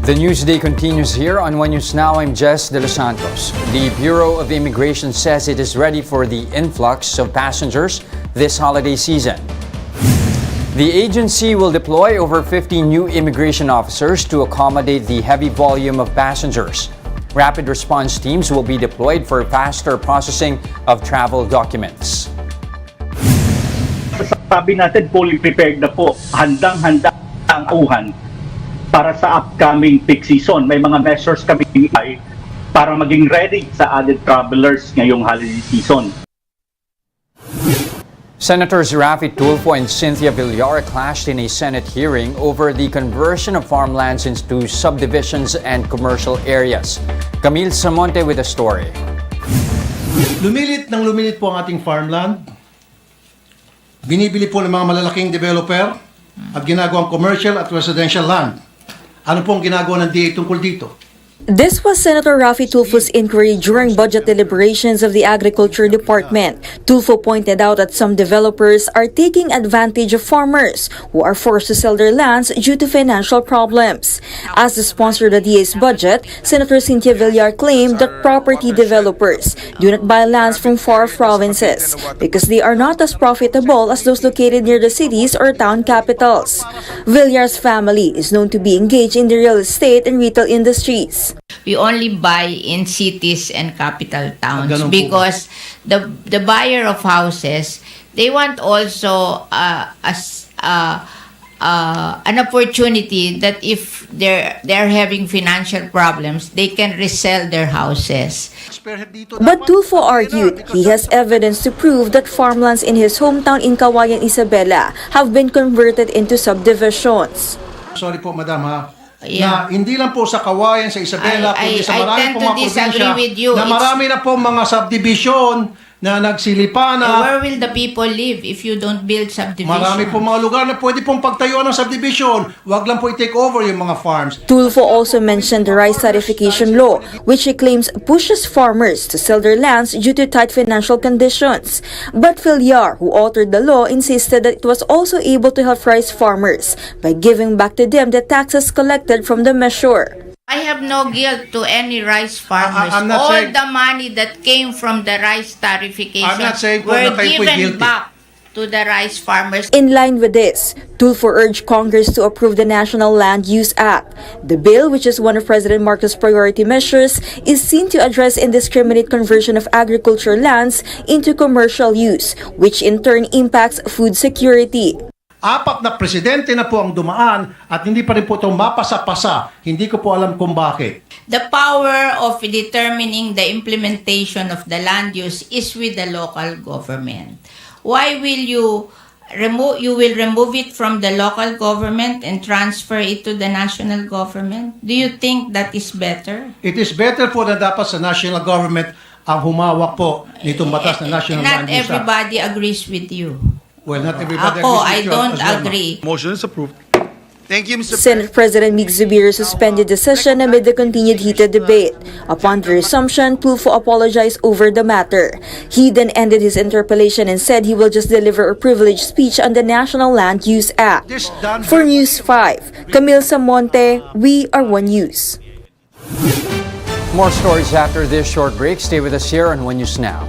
The Newsday continues here on One News Now. I'm Jess De Los Santos. The Bureau of Immigration says it is ready for the influx of passengers this holiday season. The agency will deploy over 50 new immigration officers to accommodate the heavy volume of passengers. Rapid response teams will be deployed for faster processing of travel documents. Sabi natin, fully prepared na po. Handang-handa ang auhan para sa upcoming peak season. May mga measures kami para maging ready sa added travelers ngayong holiday season. Senators Raffy Tulfo and Cynthia Villar clashed in a Senate hearing over the conversion of farmlands into subdivisions and commercial areas. Camille Samonte with the story. Lumilit po ang ating farmland. Binibili po ng mga malalaking developer at ginagawang commercial at residential land. Ano pong ginagawa ng DA tungkol dito? This was Senator Raffy Tulfo's inquiry during budget deliberations of the Agriculture Department. Tulfo pointed out that some developers are taking advantage of farmers who are forced to sell their lands due to financial problems. As the sponsor of the DA's budget, Senator Cynthia Villar claimed that property developers do not buy lands from far provinces because they are not as profitable as those located near the cities or town capitals. Villar's family is known to be engaged in the real estate and retail industries. We only buy in cities and capital towns because the buyer of houses, they want also an opportunity that if they're having financial problems, they can resell their houses. But Tulfo argued he has evidence to prove that farmlands in his hometown in Cauayan, Isabela have been converted into subdivisions. Sorry po, madam ha. Yeah. Na hindi lang po sa Cauayan, sa Isabela, kundi sa marami pong mga probinsya na marami na po mga subdivision na nagsilipa na. Where will the people live if you don't build subdivision? Marami po mga lugar na pwede pong pagtayuan ng subdivision. Huwag lang po i-take over yung mga farms. Tulfo also mentioned the rice certification law, which he claims pushes farmers to sell their lands due to tight financial conditions. But Villar, who authored the law, insisted that it was also able to help rice farmers by giving back to them the taxes collected from the measure. I have no guilt to any rice farmers. All the money that came from the rice tarification were given back to the rice farmers. In line with this, Tulfo urged Congress to approve the National Land Use Act. The bill, which is one of President Marcos' priority measures, is seen to address indiscriminate conversion of agricultural lands into commercial use, which in turn impacts food security. Apat na presidente na po ang dumaan at hindi pa rin po ito mapasa-pasa. Hindi ko po alam kung bakit. The power of determining the implementation of the land use is with the local government. Why will you remove it from the local government and transfer it to the national government? Do you think that is better? It is better po na dapat sa national government ang humawak po nitong batas na National Land Use Act. Not everybody agrees with you. Well, not everybody Ako, agrees I with you don't as well, agree. Motion is approved. Thank you, Mr. Senate President Mig Zubiri suspended the session amid the continued heated debate. Upon the resumption, Tulfo apologized over the matter. He then ended his interpellation and said he will just deliver a privileged speech on the National Land Use Act. For News 5, Camille Samonte, we are One News. More stories after this short break. Stay with us here on One News Now.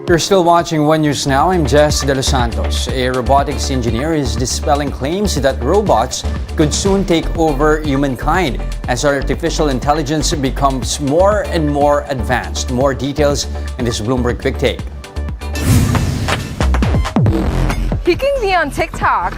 You're still watching One News Now. I'm Jess De Los Santos. A robotics engineer is dispelling claims that robots could soon take over humankind as artificial intelligence becomes more and more advanced. More details in this Bloomberg Quick Take. Peeking me on TikTok.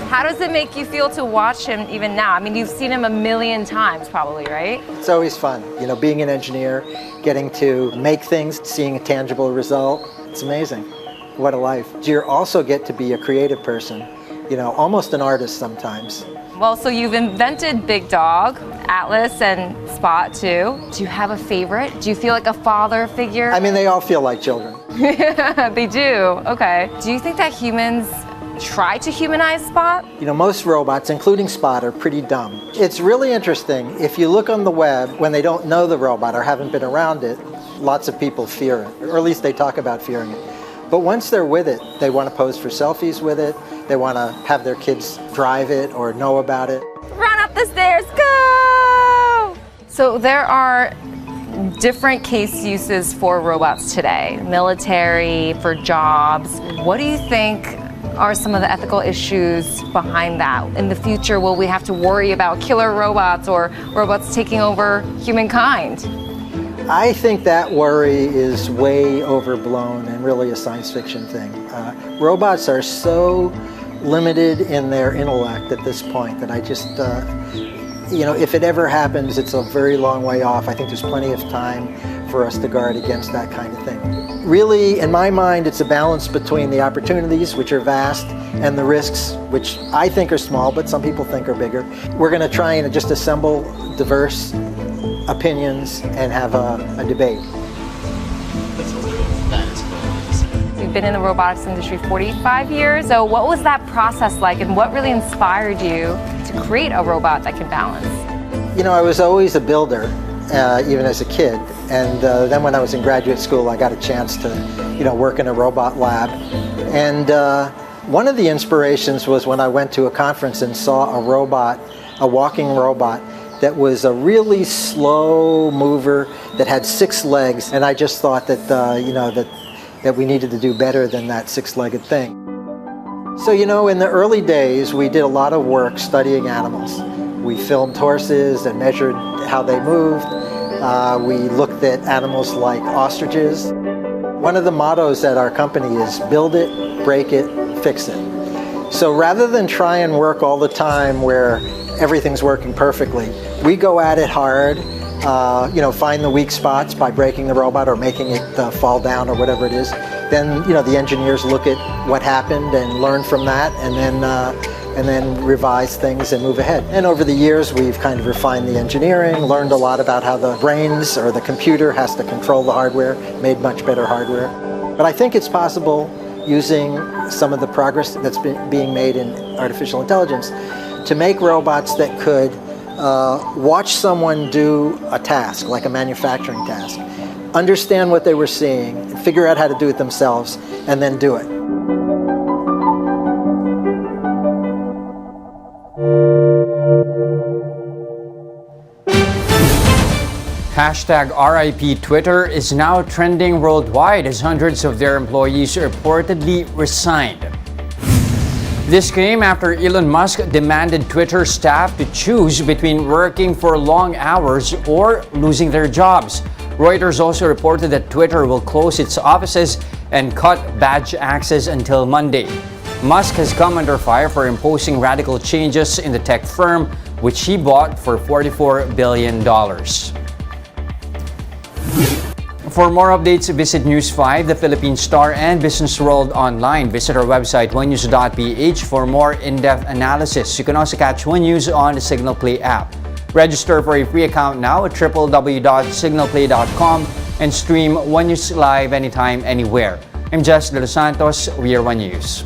How does it make you feel to watch him even now? I mean, you've seen him a million times probably, right? It's always fun, being an engineer, getting to make things, seeing a tangible result. It's amazing. What a life. You also get to be a creative person, almost an artist sometimes. Well, so you've invented Big Dog, Atlas, and Spot too. Do you have a favorite? Do you feel like a father figure? I mean, they all feel like children. They do, okay. Do you think that humans try to humanize Spot? Most robots, including Spot, are pretty dumb. It's really interesting. If you look on the web, when they don't know the robot or haven't been around it, lots of people fear it, or at least they talk about fearing it. But once they're with it, they want to pose for selfies with it. They want to have their kids drive it or know about it. Run up the stairs, go! So there are different case uses for robots today. Military, for jobs. What do you think are some of the ethical issues behind that? In the future, will we have to worry about killer robots or robots taking over humankind? I think that worry is way overblown and really a science fiction thing. Robots are so limited in their intellect at this point that I just, if it ever happens, it's a very long way off. I think there's plenty of time for us to guard against that kind of thing. Really, in my mind, it's a balance between the opportunities, which are vast, and the risks, which I think are small, but some people think are bigger. We're going to try and just assemble diverse opinions and have a debate. You've been in the robotics industry 45 years. So what was that process like, and what really inspired you to create a robot that can balance? I was always a builder, even as a kid. And then when I was in graduate school, I got a chance to, work in a robot lab. And one of the inspirations was when I went to a conference and saw a robot, a walking robot, that was a really slow mover that had 6 legs. And I just thought that, that we needed to do better than that 6-legged thing. So, in the early days, we did a lot of work studying animals. We filmed horses and measured how they moved. We looked at animals like ostriches. One of the mottos at our company is build it, break it, fix it. So rather than try and work all the time where everything's working perfectly, we go at it hard, find the weak spots by breaking the robot or making it fall down or whatever it is. Then, the engineers look at what happened and learn from that, and then revise things and move ahead. And over the years, we've kind of refined the engineering, learned a lot about how the brains or the computer has to control the hardware, made much better hardware. But I think it's possible, using some of the progress that's being made in artificial intelligence, to make robots that could watch someone do a task, like a manufacturing task, understand what they were seeing, figure out how to do it themselves, and then do it. Hashtag RIP Twitter is now trending worldwide as hundreds of their employees reportedly resigned. This came after Elon Musk demanded Twitter staff to choose between working for long hours or losing their jobs. Reuters also reported that Twitter will close its offices and cut badge access until Monday. Musk has come under fire for imposing radical changes in the tech firm, which he bought for $44 billion. For more updates, visit News 5, the Philippine Star, and Business World online. Visit our website, onenews.ph, for more in-depth analysis. You can also catch One News on the Signal Play app. Register for a free account now at www.signalplay.com and stream One News live anytime, anywhere. I'm Jess De Los Santos. We are One News.